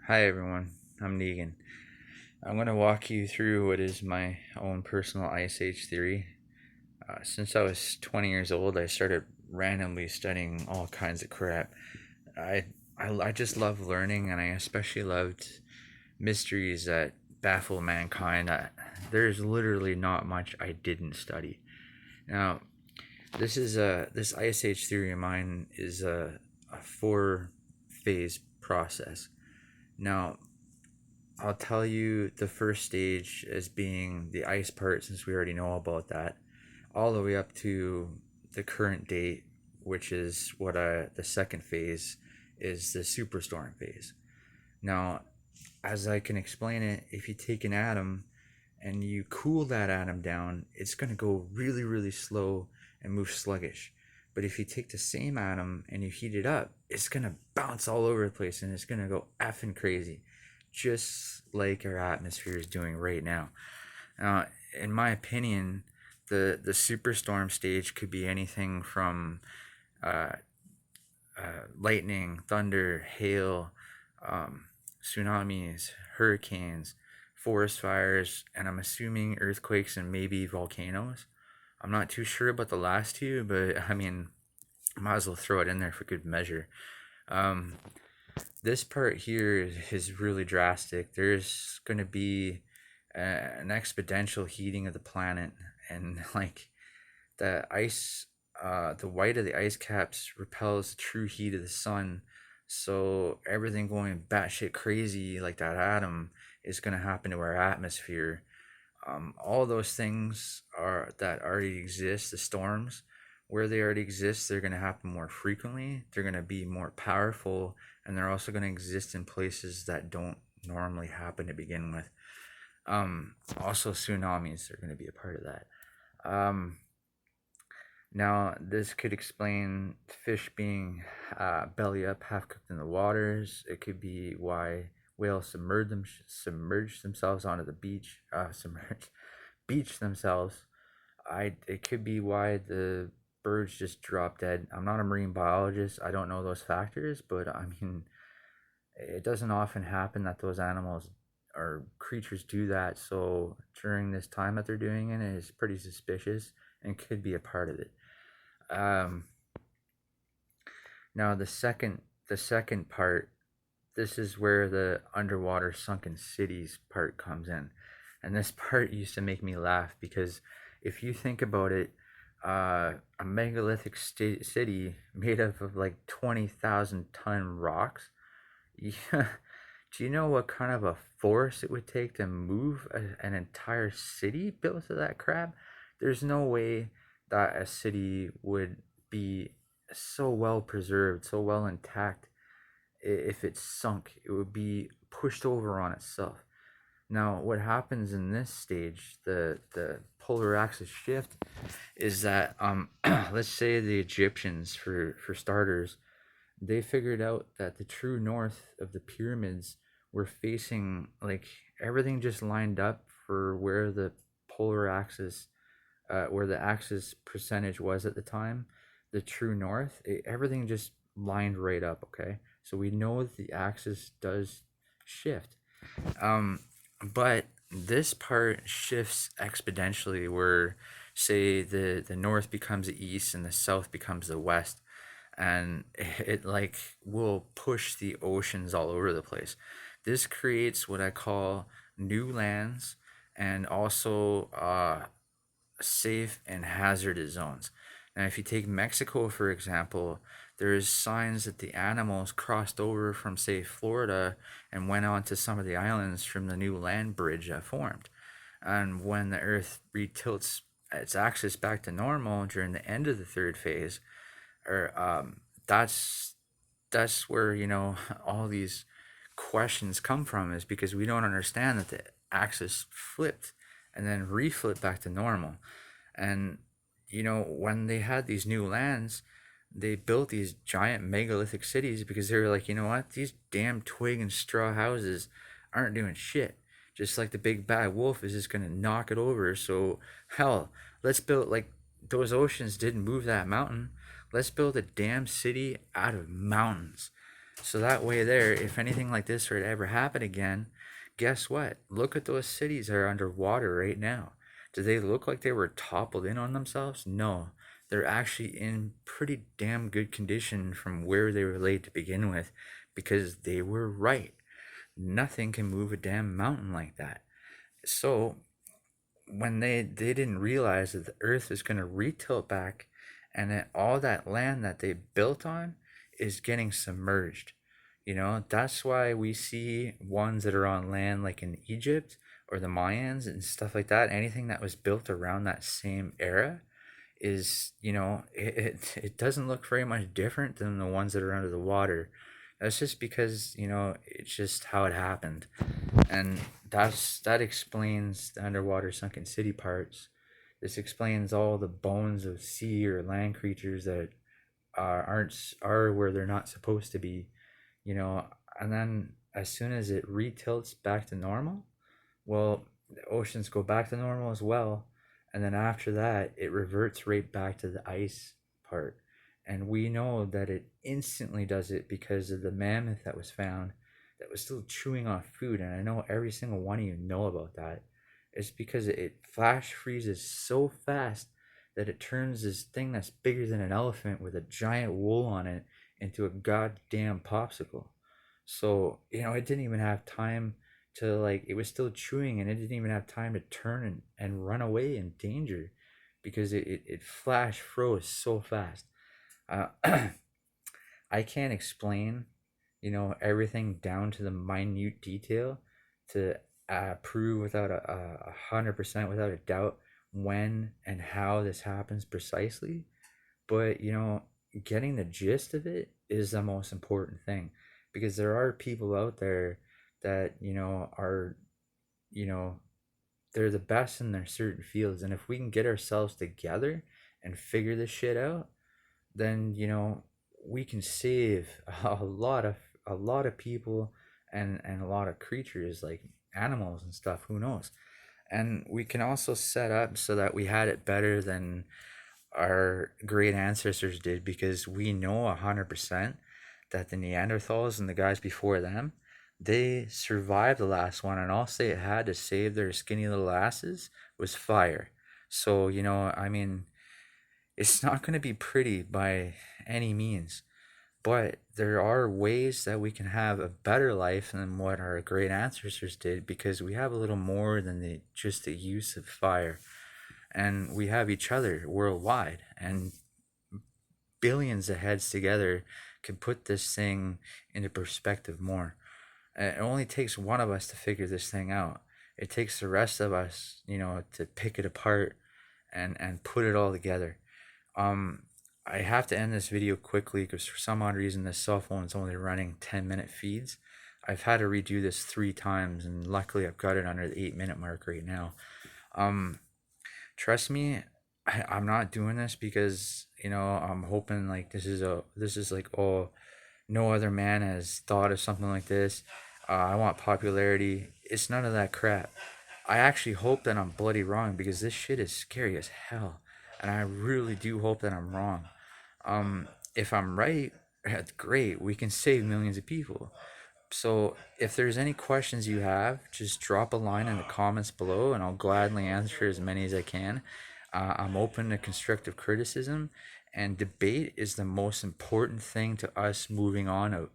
Hi everyone, I'm Negan. I'm going to walk you through what is my own personal Ice Age theory. Since I was 20 years old, I started randomly studying all kinds of crap. I, I just love learning, and I especially loved mysteries that baffle mankind. There's literally not much I didn't study. Now, this Ice Age theory of mine is a four-phase process. Now, I'll tell you the first stage as being the ice part, since we already know about that, all the way up to the current date, which is the second phase is the superstorm phase. Now, as I can explain it, if you take an atom and you cool that atom down, it's going to go really, really slow and move sluggish. But if you take the same atom and you heat it up, it's going to bounce all over the place and it's going to go effing crazy, just like our atmosphere is doing right now. Now, in my opinion, the superstorm stage could be anything from uh, lightning, thunder, hail, um, tsunamis, hurricanes, forest fires, and I'm assuming earthquakes and maybe volcanoes. I'm not too sure about the last two, but I mean, might as well throw it in there for good measure. Um, this part here is really drastic. There's going to be an exponential heating of the planet, and like the ice, the white of the ice caps repels the true heat of the sun. So everything going batshit crazy like that atom is going to happen to our atmosphere. All those things are that already exist. The storms, where they already exist, they're going to happen more frequently. They're going to be more powerful, and they're also going to exist in places that don't normally happen to begin with. Also, tsunamis are going to be a part of that. Um, Now, this could explain fish being belly up, half cooked in the waters. It could be why whales submerge themselves onto the beach, beach themselves. It could be why the birds just drop dead. I'm not a marine biologist. I don't know those factors, but I mean, it doesn't often happen that those animals or creatures do that. So during this time that they're doing it is pretty suspicious and could be a part of it. Um, Now the second part, this is where the underwater sunken cities part comes in, and this part used to make me laugh because if you think about it, a megalithic city made up of like 20,000 ton rocks. Yeah, do you know what kind of a force it would take to move an entire city built of that crap? There's no way that a city would be so well preserved, so well intact. If it's sunk, it would be pushed over on itself. Now, what happens in this stage, the polar axis shift, is that let's say the Egyptians, for starters, they figured out that the true north of the pyramids were facing like everything just lined up for where the polar axis, where the axis percentage was at the time, the true north, everything just lined right up. Okay, so we know that the axis does shift, um, but this part shifts exponentially, where say the north becomes the east and the south becomes the west, and it like will push the oceans all over the place. This creates what I call new lands and also safe and hazardous zones. Now, if you take Mexico, for example, there's signs that the animals crossed over from, say, Florida and went on to some of the islands from the new land bridge that formed. And when the Earth retilts its axis back to normal during the end of the third phase, or that's that's where all these questions come from, is because we don't understand that the axis flipped and then reflipped back to normal. And when they had these new lands, they built these giant megalithic cities because they were like, you know what, these damn twig and straw houses aren't doing shit. Just like the big bad wolf is just gonna knock it over. So hell, let's build like those oceans didn't move that mountain. Let's build a damn city out of mountains. So that way, there, if anything like this were to ever happen again, guess what? Look at those cities that are underwater right now. Do they look like they were toppled in on themselves? No. They're actually in pretty damn good condition from where they were laid to begin with because they were right. Nothing can move a damn mountain like that. So when they didn't realize that the earth is going to retilt back and that all that land that they built on is getting submerged. That's why we see ones that are on land like in Egypt or the Mayans and stuff like that. Anything that was built around that same era is, it doesn't look very much different than the ones that are under the water. That's just because, it's just how it happened. And that explains the underwater sunken city parts. This explains all the bones of sea or land creatures that are where they're not supposed to be, you know. And then as soon as it retilts back to normal, well, the oceans go back to normal as well. And then after that, it reverts right back to the ice part. And we know that it instantly does it because of the mammoth that was found that was still chewing on food. And I know every single one of you know about that. It's because it flash freezes so fast that it turns this thing that's bigger than an elephant with a giant wool on it into a goddamn popsicle. So, it didn't even have time to, like, it was still chewing and it didn't even have time to turn and run away in danger because it flash froze so fast. Uh, I can't explain, everything down to the minute detail to prove without a 100% without a doubt when and how this happens precisely. But, getting the gist of it is the most important thing because there are people out there that, are, you know, they're the best in their certain fields. And if we can get ourselves together and figure this shit out, then, we can save a lot of people and a lot of creatures like animals and stuff, who knows. And we can also set up so that we had it better than our great ancestors did because we know 100% that the Neanderthals and the guys before them, they survived the last one, and all they had to save their skinny little asses was fire. So, I mean, it's not going to be pretty by any means, but there are ways that we can have a better life than what our great ancestors did because we have a little more than just the use of fire. And we have each other worldwide, and billions of heads together can put this thing into perspective more. It only takes one of us to figure this thing out. It takes the rest of us, to pick it apart and put it all together. Um, I have to end this video quickly because for some odd reason this cell phone is only running 10-minute feeds. I've had to redo this 3 times, and luckily I've got it under the 8-minute mark right now. Um, Trust me, I'm not doing this because I'm hoping like this is like, oh, no other man has thought of something like this. I want popularity. It's none of that crap. I actually hope that I'm bloody wrong because this shit is scary as hell, and I really do hope that I'm wrong. If I'm right, that's great. We can save millions of people. So if there's any questions you have, just drop a line in the comments below and I'll gladly answer as many as I can. I'm open to constructive criticism, and debate is the most important thing to us moving on